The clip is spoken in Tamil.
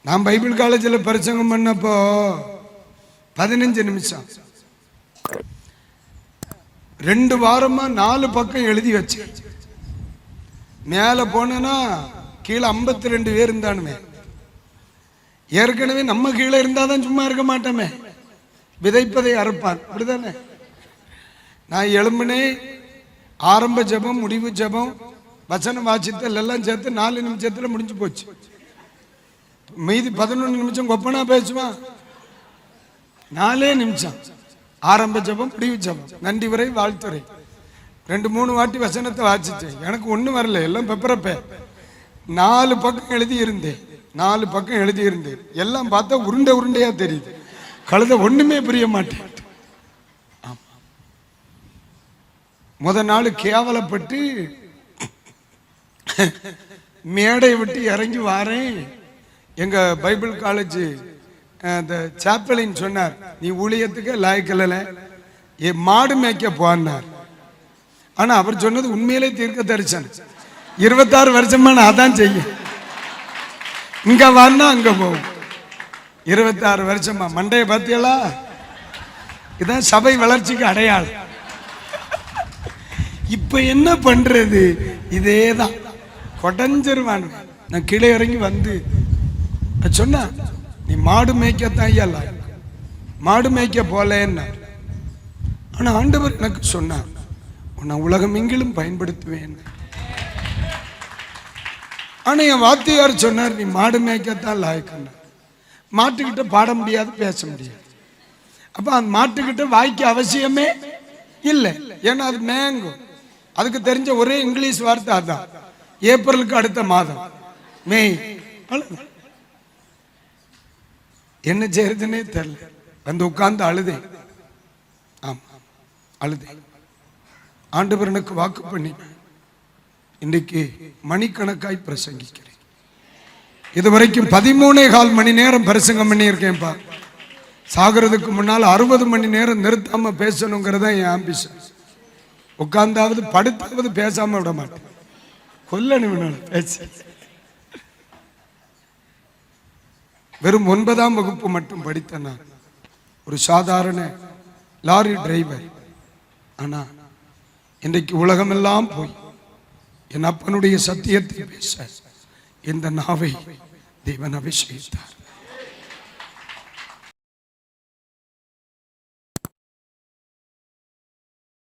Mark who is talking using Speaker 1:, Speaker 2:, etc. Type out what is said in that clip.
Speaker 1: நான் பைபிள் காலேஜில் பிரசங்கம் பண்ணப்போ 15 நிமிஷம் 2 வாரமா 4 பக்கம் எழுதி வச்சு மேல போனா கீழே 52 பேர் இருந்தானுமே. ஏற்கனவே நம்ம கீழே இருந்தாதான் சும்மா இருக்க மாட்டோமே, விதைப்பதை அறுப்பான், அப்படிதானே? நான் எழும்பினே, ஆரம்ப ஜபம், முடிவு ஜபம், வசனம் வாசித்தல் எல்லாம் சேர்த்து 4 நிமிஷத்துல முடிஞ்சு போச்சு. மீதி 11 நிமிஷம் கொப்பனா பேசுவான். 4 நிமிஷம் ஆரம்ப ஜபம், முடிவு ஜபம், நன்றி வரை, வாழ்த்துறை, 2-3 வாட்டி வசனத்தை வாசிச்சேன். எனக்கு ஒண்ணு வரல, எல்லாம் பெப்பரப்பே. 4 பக்கம் எழுதி இருந்தேன், 4 பக்கம் எழுதி இருந்தேன். எல்லாம் பார்த்தா உருண்டை உருண்டையா தெரியுது. கழுத ஒண்ணுமே புரிய மாட்டேன். முத நாள் கேவலப்பட்டு மேடை விட்டு இறங்கி வாரேன். எங்க பைபிள் காலேஜ் அந்த சாப்பலின் சொன்னார், நீ ஊழியத்துக்கு லாய்க்கல, மாடு மேய்க்க போனார். ஆனா அவர் சொன்னது உண்மையிலே தீர்க்க தரிசனம். 26 வருஷமா நான் அதான் செய்ய, இங்க வான்னா அங்க போகும். 26 வருஷமா மண்டைய பாத்தியலா? இதான் சபை வளர்ச்சிக்கு அடையாளம். இப்ப என்ன பண்றது? இதேதான் கொடைஞ்சிருவான். நான் கீழே இறங்கி வந்து சொன்ன, நீ மாடு மேய்க்கத்தான் ஐயா, மாடு மேய்க்க போலேன்னா. ஆனா ஆண்டவர் எனக்கு சொன்னார், உன்னை உலகம் எங்கிலும் பயன்படுத்துவேன். ஆனா என் வாத்தியார் சொன்னார், நீ மாடு மேய்க்கத்தான் லாய்க்கணும். மாட்டுக்கிட்ட பாட முடியாது, பேச முடியாது. அப்ப அந்த மாட்டுக்கிட்ட வாய்க்க அவசியமே இல்லை, ஏன்னா அது மேங்கும். அதுக்கு தெரிஞ்ச ஒரே இங்கிலீஷ் வார்த்தை அதான், ஏப்ரலுக்கு அடுத்த மாதம் மே. என்ன செய்யறதுன்னே தெரியல. வந்து உட்கார்ந்து அழுதேன். ஆமா அழுதேன். ஆண்டவர் எனக்கு வாக்கு பண்ணி இன்றைக்கு மணிக்கணக்காய் பிரசங்கிக்கிறேன். இதுவரைக்கும் 13.25 மணி நேரம் பிரசங்கம் பண்ணியிருக்கேன்ப்பா. சாகிறதுக்கு முன்னால் 60 மணி நேரம் நிறுத்தாம பேசணுங்கிறதா என் ஆம்பிஷன். உட்கார்ந்தாவது படுத்தாவது பேசாம விட மாட்டேன். கொல்லணும் பேச்சு. வெறும் 9ஆம் வகுப்பு மட்டும் படித்த நான் ஒரு சாதாரண லாரி டிரைவர். ஆனா இன்றைக்கு உலகமெல்லாம் போய் என் அப்பனுடைய சத்தியத்தை பேச இந்த நாவை தேவன் அபிஷேகித்தார்.